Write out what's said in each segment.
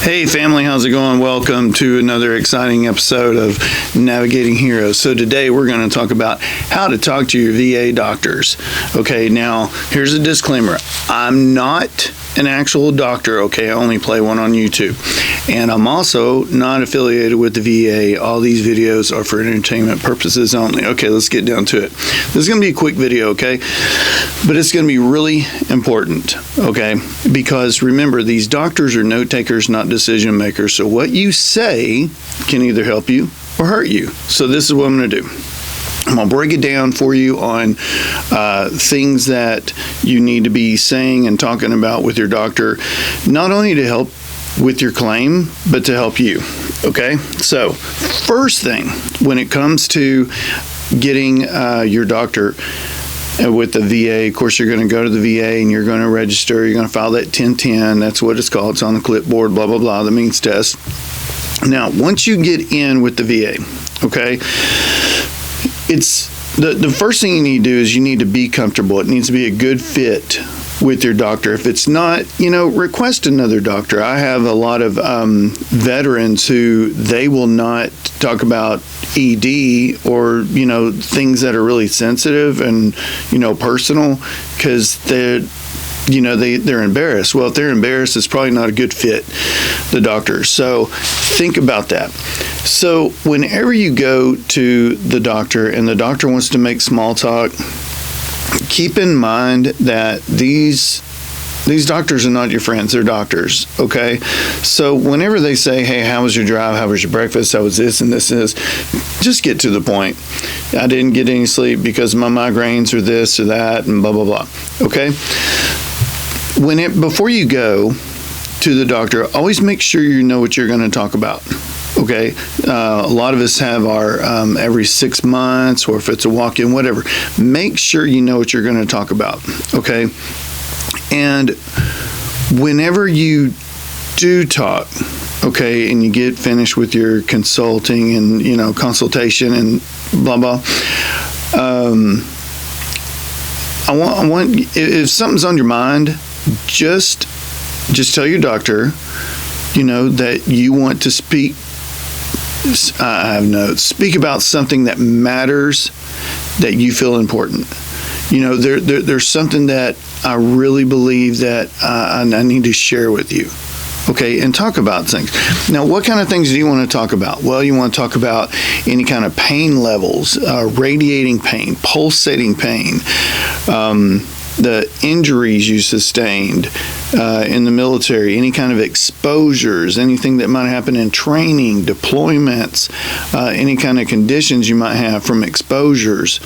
Hey family, how's it going? Welcome to another exciting episode of Navigating Heroes. So today we're going to talk about how to talk to your VA doctors. Okay, now here's a disclaimer. I'm not an actual doctor, okay? I only play one on YouTube. And I'm also not affiliated with the VA. All these videos are for entertainment purposes only. Okay, let's get down to it. This is going to be a quick video, okay? But it's going to be really important, okay? Because remember, these doctors are note takers, not decision makers. So what you say can either help you or hurt you. So this is what I'm going to do. I'm going to break it down for you on things that you need to be saying and talking about with your doctor, not only to help with your claim, but to help you. Okay? So, first thing, when it comes to getting your doctor with the VA, of course, you're going to go to the VA and you're going to register. You're going to file that 1010. That's what it's called. It's on the clipboard, blah, blah, blah, the means test. Now, once you get in with the VA, okay, it's the first thing you need to do is you need to be comfortable. It needs to be a good fit with your doctor. If it's not, request another doctor. I have a lot of veterans who they will not talk about ED or, things that are really sensitive and, personal because they're embarrassed. Well, if they're embarrassed, it's probably not a good fit, the doctor. So think about that. So whenever you go to the doctor and the doctor wants to make small talk, keep in mind that these doctors are not your friends. They're doctors, okay? So whenever they say, hey, how was your drive? How was your breakfast? How was this and this and this? Just get to the point. I didn't get any sleep because my migraines or this or that and blah, blah, blah, okay? Before you go to the doctor, always make sure you know what you're going to talk about. Okay, a lot of us have our every 6 months, or if it's a walk-in, whatever. Make sure you know what you're going to talk about. Okay, and whenever you do talk, okay, and you get finished with your consulting and consultation and blah blah. I want if something's on your mind, just tell your doctor, that you want to speak. I have notes. Speak about something that matters, that you feel important. There's something that I really believe that I need to share with you. Okay, and talk about things. Now, what kind of things do you want to talk about? Well, you want to talk about any kind of pain levels, radiating pain, pulsating pain, the injuries you sustained in the military, any kind of exposures, anything that might happen in training, deployments, any kind of conditions you might have from exposures.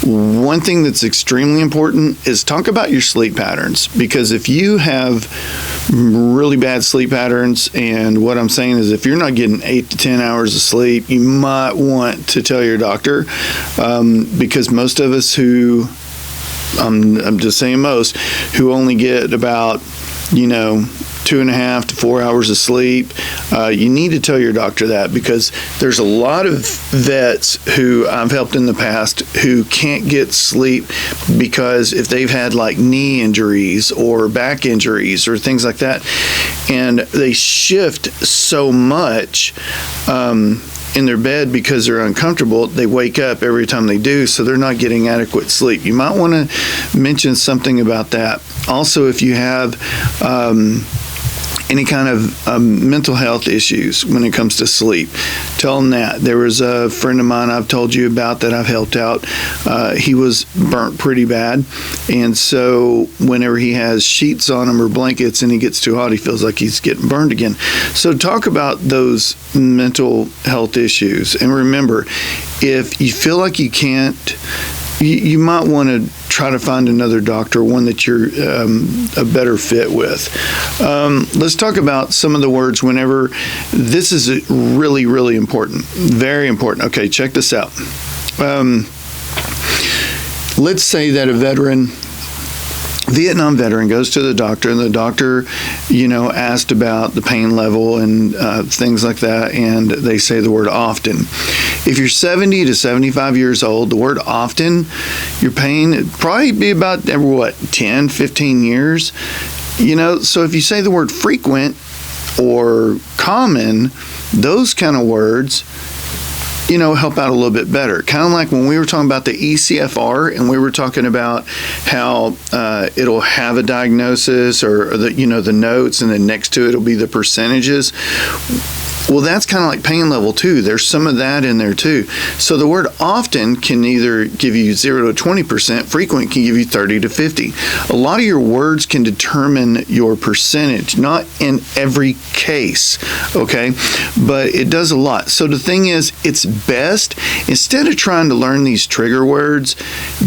One thing that's extremely important is talk about your sleep patterns, because if you have really bad sleep patterns, and what I'm saying is if you're not getting 8 to 10 hours of sleep, you might want to tell your doctor, because most of us who, I'm just saying most, who only get about, 2.5 to 4 hours of sleep, you need to tell your doctor that, because there's a lot of vets who I've helped in the past who can't get sleep because if they've had like knee injuries or back injuries or things like that, and they shift so much in their bed because they're uncomfortable, they wake up every time they do, so they're not getting adequate sleep. You might want to mention something about that. Also, if you have any kind of mental health issues when it comes to sleep, tell them that. There was a friend of mine I've told you about that I've helped out. He was burnt pretty bad, and so whenever he has sheets on him or blankets and he gets too hot, he feels like he's getting burned again. So talk about those mental health issues, and remember, if you feel like you can't, you might want to try to find another doctor, one that you're a better fit with. Let's talk about some of the words whenever. This is really, really important. Very important. Okay, check this out. Let's say that a Vietnam veteran goes to the doctor, and the doctor, asked about the pain level and things like that, and they say the word often. If you're 70 to 75 years old, the word often, your pain would probably be about every 10, 15 years. So if you say the word frequent or common, those kind of words, help out a little bit better. Kind of like when we were talking about the ECFR and we were talking about how it'll have a diagnosis or the notes, and then next to it will be the percentages. Well, that's kind of like pain level too. There's some of that in there too. So the word often can either give you 0 to 20%, frequent can give you 30 to 50. A lot of your words can determine your percentage, not in every case, okay? But it does a lot. So the thing is, it's best, instead of trying to learn these trigger words,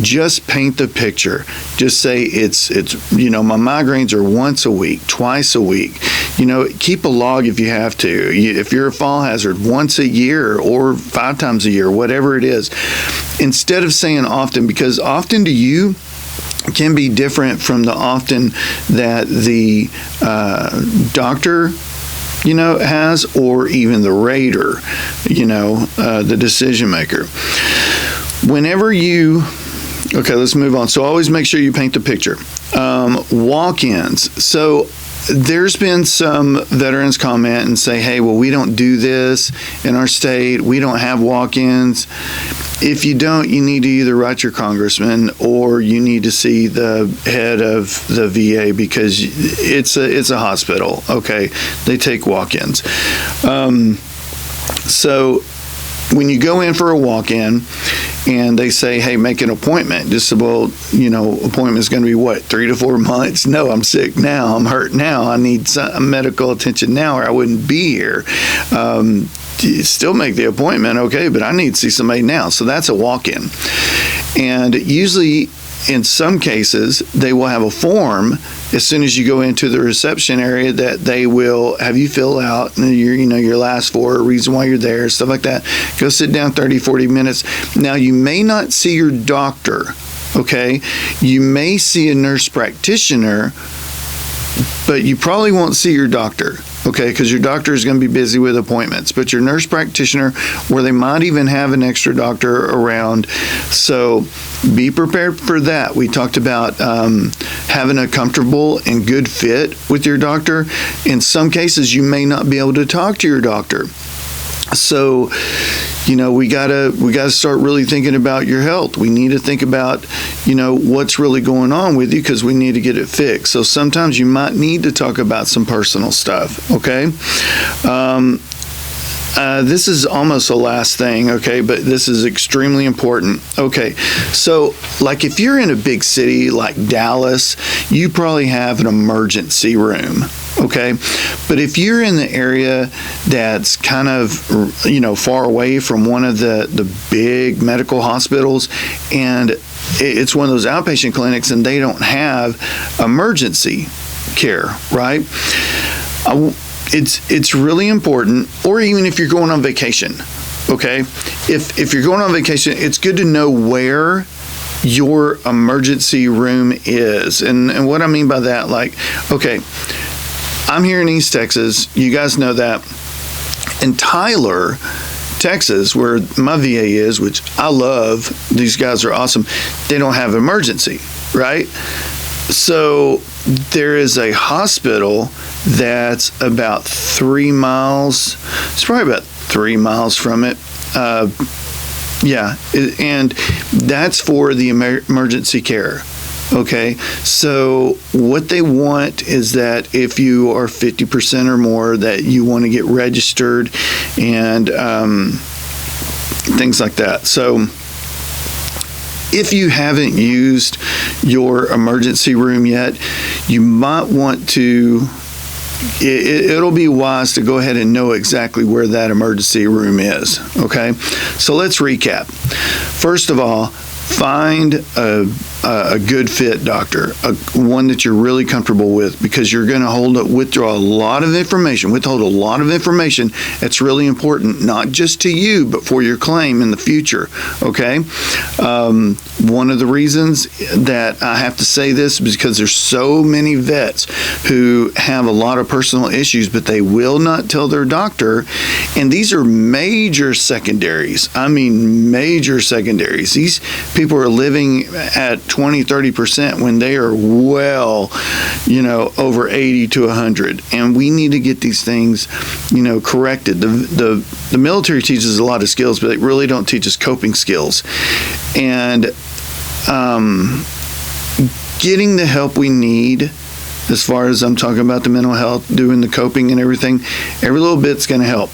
just paint the picture. Just say it's my migraines are once a week, twice a week. Keep a log if you have to. If you're a fall hazard, once a year or 5 times a year, whatever it is, instead of saying often, because often to you can be different from the often that the doctor has, or even the rater, the decision maker. Whenever you, okay, let's move on. So always make sure you paint the picture. Walk-ins. So there's been some veterans comment and say, hey, well, we don't do this in our state. We don't have walk-ins. If you don't, you need to either write your congressman or you need to see the head of the VA, because it's a hospital, okay? They take walk-ins. So when you go in for a walk-in and they say, hey, make an appointment, just say, well, appointment's going to be what, 3 to 4 months? No, I'm sick now. I'm hurt now. I need some medical attention now, or I wouldn't be here. Still make the appointment, okay, but I need to see somebody now. So that's a walk-in. And usually, in some cases, they will have a form as soon as you go into the reception area that they will have you fill out your last 4, reason why you're there, stuff like that. Go sit down 30, 40 minutes. Now, you may not see your doctor, okay? You may see a nurse practitioner, but you probably won't see your doctor, okay, because your doctor is going to be busy with appointments. But your nurse practitioner, where they might even have an extra doctor around. So be prepared for that. We talked about having a comfortable and good fit with your doctor. In some cases, you may not be able to talk to your doctor. So, we gotta start really thinking about your health. We need to think about, what's really going on with you, because we need to get it fixed. So sometimes you might need to talk about some personal stuff, okay? This is almost the last thing, okay, but this is extremely important. Okay, so like if you're in a big city like Dallas, you probably have an emergency room, okay? But if you're in the area that's kind of, far away from one of the big medical hospitals, and it's one of those outpatient clinics and they don't have emergency care, right? It's really important, or even if you're going on vacation, okay? If you're going on vacation, it's good to know where your emergency room is. And what I mean by that, like, okay, I'm here in East Texas. You guys know that. In Tyler, Texas, where my VA is, which I love, these guys are awesome, they don't have emergency, right? So there is a hospital that's about 3 miles. It's probably about 3 miles from it. And that's for the emergency care. Okay, so what they want is that if you are 50% or more, that you want to get registered and things like that. So if you haven't used your emergency room yet, you might want to, it'll be wise to go ahead and know exactly where that emergency room is, okay? So let's recap. First of all, find a good fit doctor, one that you're really comfortable with, because you're going to withhold a lot of information that's really important, not just to you, but for your claim in the future, okay? One of the reasons that I have to say this is because there's so many vets who have a lot of personal issues, but they will not tell their doctor, and these are major secondaries. I mean, major secondaries. These people are living at 20, 30% when they are well, over 80 to 100. And we need to get these things, corrected. The military teaches a lot of skills, but they really don't teach us coping skills. And getting the help we need, as far as I'm talking about the mental health, doing the coping and everything, every little bit's going to help.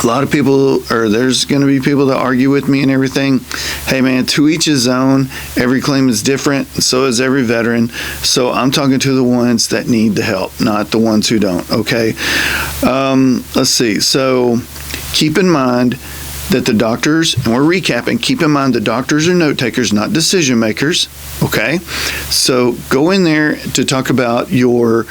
A lot of people, or there's going to be people that argue with me and everything. Hey man, to each his own. Every claim is different, and so is every veteran. So I'm talking to the ones that need the help, not the ones who don't, okay? Let's see. So keep in mind that the doctors, and we're recapping, keep in mind the doctors are note takers, not decision makers, okay? So go in there to talk about your,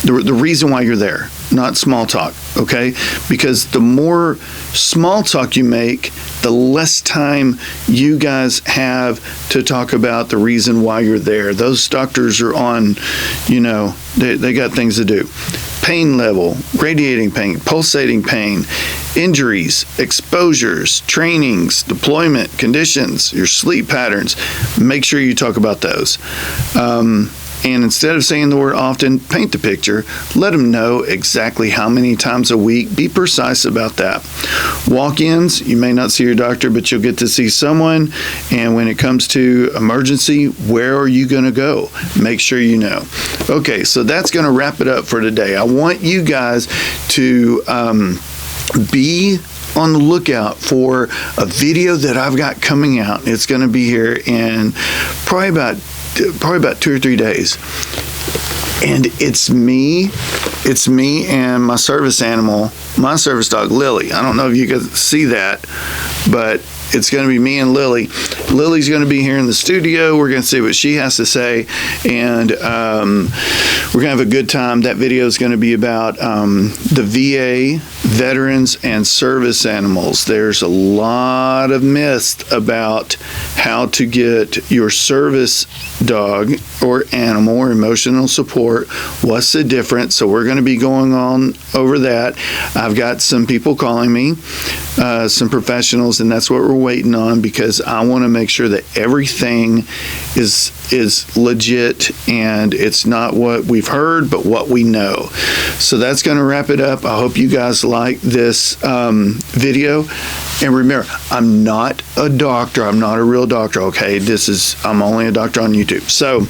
the reason why you're there, not small talk, okay? Because the more small talk you make, the less time you guys have to talk about the reason why you're there. Those doctors are on, they got things to do. Pain level, radiating pain, pulsating pain, injuries, exposures, trainings, deployment, conditions, your sleep patterns. Make sure you talk about those. And instead of saying the word often, paint the picture. Let them know exactly how many times a week. Be precise about that. Walk-ins, you may not see your doctor, but you'll get to see someone. And when it comes to emergency, where are you going to go? Make sure you know. Okay, so that's going to wrap it up for today. I want you guys to be on the lookout for a video that I've got coming out. It's going to be here in probably about 2 or 3 days. And it's me and my service animal, my service dog, Lily. I don't know if you can see that, but it's going to be me and Lily. Lily's going to be here in the studio. We're going to see what she has to say, and we're going to have a good time. That video is going to be about the VA, veterans, and service animals. There's a lot of myths about how to get your service dog or animal or emotional support. What's the difference? So we're going to be going on over that. I've got some people calling me, some professionals, and that's what we're waiting on, because I want to make sure that everything is legit and it's not what we've heard, but what we know. So that's going to wrap it up. I hope you guys like this video. And remember, I'm not a doctor. I'm not a real doctor, okay? I'm only a doctor on YouTube. So,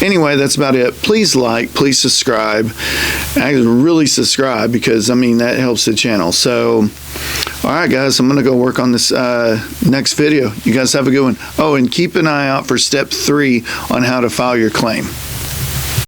anyway, that's about it. Please like, please subscribe. Actually, really subscribe, because, that helps the channel. So, all right, guys, I'm going to go work on this next video. You guys have a good one. Oh, and keep an eye out for step 3 on how to file your claim.